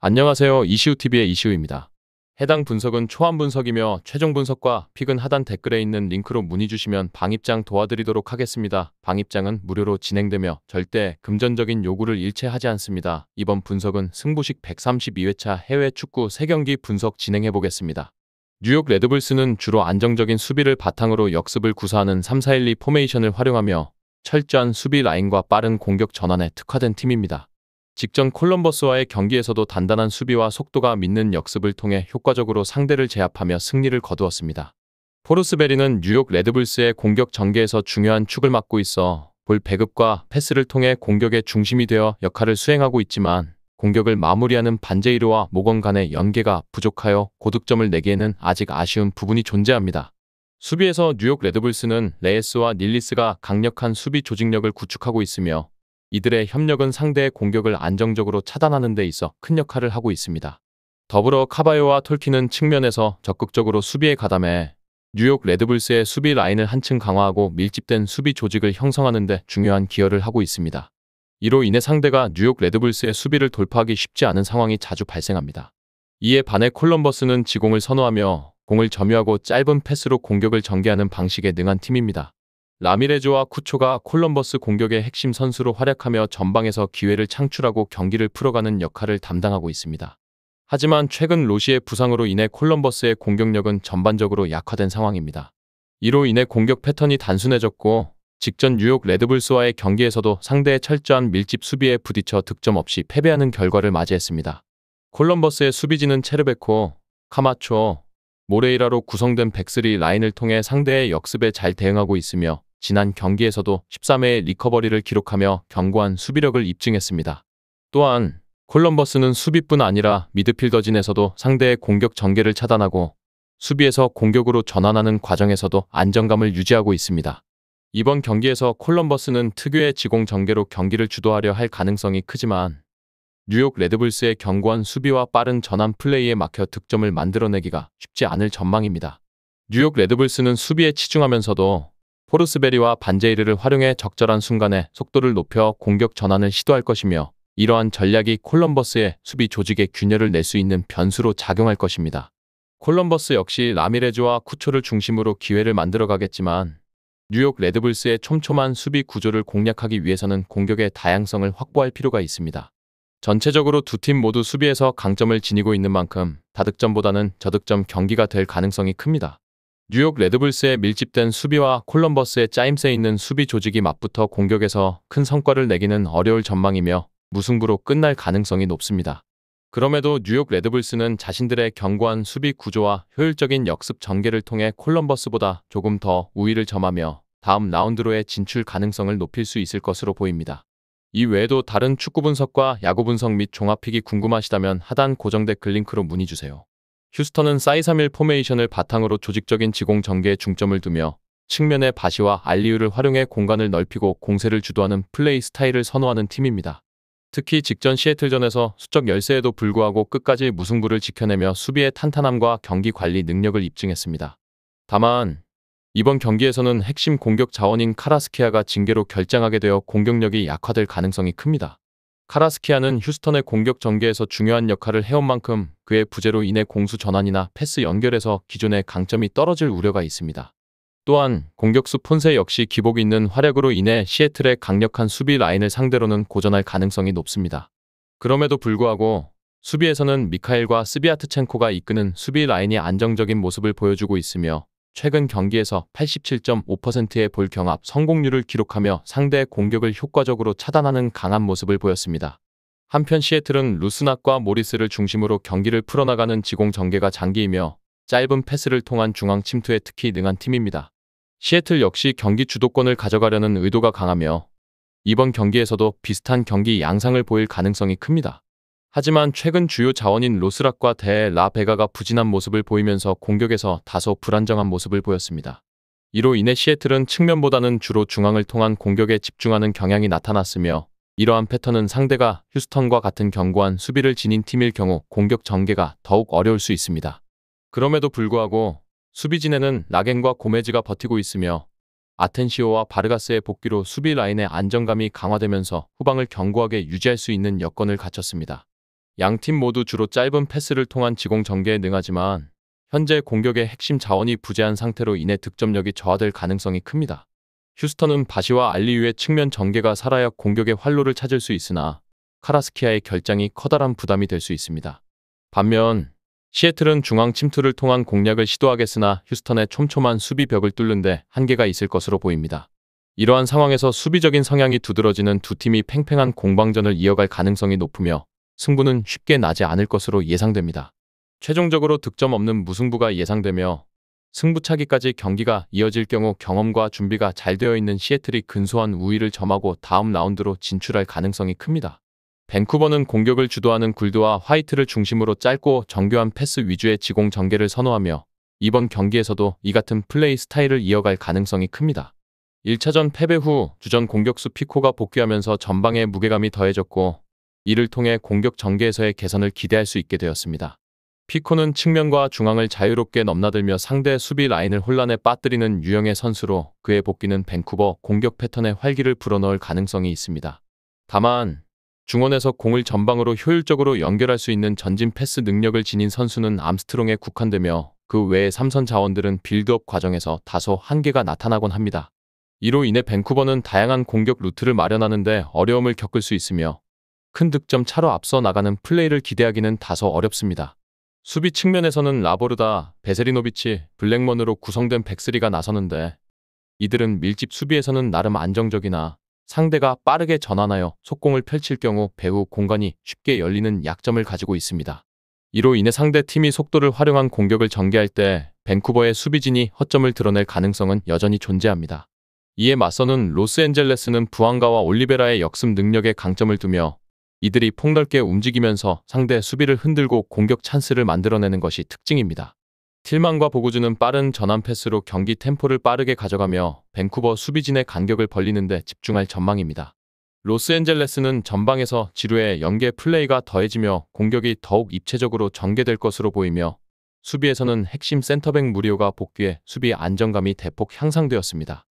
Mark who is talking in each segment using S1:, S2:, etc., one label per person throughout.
S1: 안녕하세요. 이시우TV의 이시우입니다. 해당 분석은 초안 분석이며 최종 분석과 픽은 하단 댓글에 있는 링크로 문의 주시면 방입장 도와드리도록 하겠습니다. 방입장은 무료로 진행되며 절대 금전적인 요구를 일체하지 않습니다. 이번 분석은 승부식 132회차 해외 축구 3경기 분석 진행해 보겠습니다. 뉴욕 레드불스는 주로 안정적인 수비를 바탕으로 역습을 구사하는 3-4-1-2 포메이션을 활용하며 철저한 수비 라인과 빠른 공격 전환에 특화된 팀입니다. 직전 콜럼버스와의 경기에서도 단단한 수비와 속도가 믿는 역습을 통해 효과적으로 상대를 제압하며 승리를 거두었습니다. 포르스베리는 뉴욕 레드불스의 공격 전개에서 중요한 축을 맡고 있어 볼 배급과 패스를 통해 공격의 중심이 되어 역할을 수행하고 있지만 공격을 마무리하는 반제이르와 모건 간의 연계가 부족하여 고득점을 내기에는 아직 아쉬운 부분이 존재합니다. 수비에서 뉴욕 레드불스는 레예스와 닐리스가 강력한 수비 조직력을 구축하고 있으며 이들의 협력은 상대의 공격을 안정적으로 차단하는 데 있어 큰 역할을 하고 있습니다. 더불어 카바요와 톨킨은 측면에서 적극적으로 수비에 가담해 뉴욕 레드불스의 수비 라인을 한층 강화하고 밀집된 수비 조직을 형성하는 데 중요한 기여를 하고 있습니다. 이로 인해 상대가 뉴욕 레드불스의 수비를 돌파하기 쉽지 않은 상황이 자주 발생합니다. 이에 반해 콜럼버스는 지공을 선호하며 공을 점유하고 짧은 패스로 공격을 전개하는 방식에 능한 팀입니다. 라미레즈와 쿠초가 콜럼버스 공격의 핵심 선수로 활약하며 전방에서 기회를 창출하고 경기를 풀어가는 역할을 담당하고 있습니다. 하지만 최근 로시의 부상으로 인해 콜럼버스의 공격력은 전반적으로 약화된 상황입니다. 이로 인해 공격 패턴이 단순해졌고 직전 뉴욕 레드불스와의 경기에서도 상대의 철저한 밀집 수비에 부딪혀 득점 없이 패배하는 결과를 맞이했습니다. 콜럼버스의 수비진은 체르베코, 카마초, 모레이라로 구성된 백스리 라인을 통해 상대의 역습에 잘 대응하고 있으며 지난 경기에서도 13회의 리커버리를 기록하며 견고한 수비력을 입증했습니다. 또한 콜럼버스는 수비뿐 아니라 미드필더진에서도 상대의 공격 전개를 차단하고 수비에서 공격으로 전환하는 과정에서도 안정감을 유지하고 있습니다. 이번 경기에서 콜럼버스는 특유의 지공 전개로 경기를 주도하려 할 가능성이 크지만 뉴욕 레드불스의 견고한 수비와 빠른 전환 플레이에 막혀 득점을 만들어내기가 쉽지 않을 전망입니다. 뉴욕 레드불스는 수비에 치중하면서도 포르스베리와 반제이르를 활용해 적절한 순간에 속도를 높여 공격 전환을 시도할 것이며 이러한 전략이 콜럼버스의 수비 조직에 균열을 낼 수 있는 변수로 작용할 것입니다. 콜럼버스 역시 라미레즈와 쿠초를 중심으로 기회를 만들어가겠지만 뉴욕 레드불스의 촘촘한 수비 구조를 공략하기 위해서는 공격의 다양성을 확보할 필요가 있습니다. 전체적으로 두 팀 모두 수비에서 강점을 지니고 있는 만큼 다득점보다는 저득점 경기가 될 가능성이 큽니다. 뉴욕 레드불스의 밀집된 수비와 콜럼버스의 짜임새 있는 수비 조직이 맞붙어 공격에서 큰 성과를 내기는 어려울 전망이며 무승부로 끝날 가능성이 높습니다. 그럼에도 뉴욕 레드불스는 자신들의 견고한 수비 구조와 효율적인 역습 전개를 통해 콜럼버스보다 조금 더 우위를 점하며 다음 라운드로의 진출 가능성을 높일 수 있을 것으로 보입니다. 이 외에도 다른 축구 분석과 야구 분석 및 종합픽이 궁금하시다면 하단 고정 댓글 링크로 문의주세요. 휴스턴은 4-2-3-1 포메이션을 바탕으로 조직적인 지공 전개에 중점을 두며 측면의 바시와 알리우를 활용해 공간을 넓히고 공세를 주도하는 플레이 스타일을 선호하는 팀입니다. 특히 직전 시애틀전에서 수적 열세에도 불구하고 끝까지 무승부를 지켜내며 수비의 탄탄함과 경기 관리 능력을 입증했습니다. 다만 이번 경기에서는 핵심 공격 자원인 카라스키아가 징계로 결장하게 되어 공격력이 약화될 가능성이 큽니다. 카라스키아는 휴스턴의 공격 전개에서 중요한 역할을 해온 만큼 그의 부재로 인해 공수 전환이나 패스 연결에서 기존의 강점이 떨어질 우려가 있습니다. 또한 공격수 폰세 역시 기복 있는 활약으로 인해 시애틀의 강력한 수비 라인을 상대로는 고전할 가능성이 높습니다. 그럼에도 불구하고 수비에서는 미카엘과 스비아트첸코가 이끄는 수비 라인이 안정적인 모습을 보여주고 있으며 최근 경기에서 87.5%의 볼 경합 성공률을 기록하며 상대의 공격을 효과적으로 차단하는 강한 모습을 보였습니다. 한편 시애틀은 루스낙과 모리스를 중심으로 경기를 풀어나가는 지공 전개가 장기이며 짧은 패스를 통한 중앙 침투에 특히 능한 팀입니다. 시애틀 역시 경기 주도권을 가져가려는 의도가 강하며 이번 경기에서도 비슷한 경기 양상을 보일 가능성이 큽니다. 하지만 최근 주요 자원인 로스락과 데 라베가가 부진한 모습을 보이면서 공격에서 다소 불안정한 모습을 보였습니다. 이로 인해 시애틀은 측면보다는 주로 중앙을 통한 공격에 집중하는 경향이 나타났으며 이러한 패턴은 상대가 휴스턴과 같은 견고한 수비를 지닌 팀일 경우 공격 전개가 더욱 어려울 수 있습니다. 그럼에도 불구하고 수비진에는 라겐과 고메즈가 버티고 있으며 아텐시오와 바르가스의 복귀로 수비 라인의 안정감이 강화되면서 후방을 견고하게 유지할 수 있는 여건을 갖췄습니다. 양팀 모두 주로 짧은 패스를 통한 지공 전개에 능하지만 현재 공격의 핵심 자원이 부재한 상태로 인해 득점력이 저하될 가능성이 큽니다. 휴스턴은 바시와 알리유의 측면 전개가 살아야 공격의 활로를 찾을 수 있으나 카라스키아의 결장이 커다란 부담이 될 수 있습니다. 반면 시애틀은 중앙 침투를 통한 공략을 시도하겠으나 휴스턴의 촘촘한 수비벽을 뚫는 데 한계가 있을 것으로 보입니다. 이러한 상황에서 수비적인 성향이 두드러지는 두 팀이 팽팽한 공방전을 이어갈 가능성이 높으며 승부는 쉽게 나지 않을 것으로 예상됩니다. 최종적으로 득점 없는 무승부가 예상되며 승부차기까지 경기가 이어질 경우 경험과 준비가 잘 되어 있는 시애틀이 근소한 우위를 점하고 다음 라운드로 진출할 가능성이 큽니다. 밴쿠버는 공격을 주도하는 굴드와 화이트를 중심으로 짧고 정교한 패스 위주의 지공 전개를 선호하며 이번 경기에서도 이 같은 플레이 스타일을 이어갈 가능성이 큽니다. 1차전 패배 후 주전 공격수 피코가 복귀하면서 전방에 무게감이 더해졌고 이를 통해 공격 전개에서의 개선을 기대할 수 있게 되었습니다. 피코는 측면과 중앙을 자유롭게 넘나들며 상대 수비 라인을 혼란에 빠뜨리는 유형의 선수로 그의 복귀는 밴쿠버 공격 패턴에 활기를 불어넣을 가능성이 있습니다. 다만 중원에서 공을 전방으로 효율적으로 연결할 수 있는 전진 패스 능력을 지닌 선수는 암스트롱에 국한되며 그 외의 3선 자원들은 빌드업 과정에서 다소 한계가 나타나곤 합니다. 이로 인해 밴쿠버는 다양한 공격 루트를 마련하는 데 어려움을 겪을 수 있으며 큰 득점 차로 앞서 나가는 플레이를 기대하기는 다소 어렵습니다. 수비 측면에서는 라보르다, 베세리노비치, 블랙먼으로 구성된 백스리가 나서는데 이들은 밀집 수비에서는 나름 안정적이나 상대가 빠르게 전환하여 속공을 펼칠 경우 배후 공간이 쉽게 열리는 약점을 가지고 있습니다. 이로 인해 상대 팀이 속도를 활용한 공격을 전개할 때 밴쿠버의 수비진이 허점을 드러낼 가능성은 여전히 존재합니다. 이에 맞서는 로스앤젤레스는 부앙가와 올리베라의 역습 능력에 강점을 두며 이들이 폭넓게 움직이면서 상대 수비를 흔들고 공격 찬스를 만들어내는 것이 특징입니다. 틸만과 보구주는 빠른 전환 패스로 경기 템포를 빠르게 가져가며 밴쿠버 수비진의 간격을 벌리는 데 집중할 전망입니다. 로스앤젤레스는 전방에서 지루의 연계 플레이가 더해지며 공격이 더욱 입체적으로 전개될 것으로 보이며 수비에서는 핵심 센터백 무리오가 복귀해 수비 안정감이 대폭 향상되었습니다.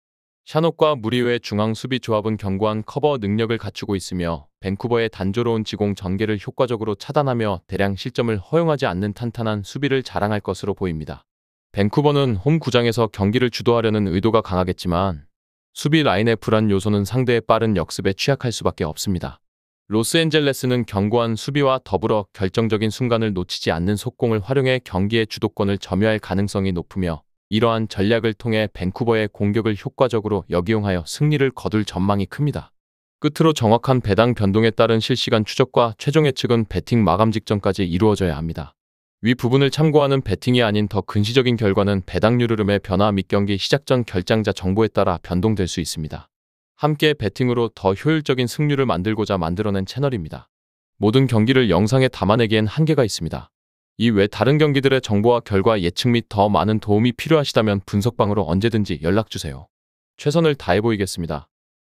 S1: 샤녹과 무리오의 중앙 수비 조합은 견고한 커버 능력을 갖추고 있으며 밴쿠버의 단조로운 지공 전개를 효과적으로 차단하며 대량 실점을 허용하지 않는 탄탄한 수비를 자랑할 것으로 보입니다. 밴쿠버는 홈 구장에서 경기를 주도하려는 의도가 강하겠지만 수비 라인의 불안 요소는 상대의 빠른 역습에 취약할 수밖에 없습니다. 로스앤젤레스는 견고한 수비와 더불어 결정적인 순간을 놓치지 않는 속공을 활용해 경기의 주도권을 점유할 가능성이 높으며 이러한 전략을 통해 밴쿠버의 공격을 효과적으로 역이용하여 승리를 거둘 전망이 큽니다. 끝으로 정확한 배당 변동에 따른 실시간 추적과 최종 예측은 배팅 마감 직전까지 이루어져야 합니다. 위 부분을 참고하는 배팅이 아닌 더 근시적인 결과는 배당률 흐름의 변화 및 경기 시작 전 결장자 정보에 따라 변동될 수 있습니다. 함께 배팅으로 더 효율적인 승률을 만들고자 만들어낸 채널입니다. 모든 경기를 영상에 담아내기엔 한계가 있습니다. 이외 다른 경기들의 정보와 결과 예측 및 더 많은 도움이 필요하시다면 분석방으로 언제든지 연락주세요. 최선을 다해 보이겠습니다.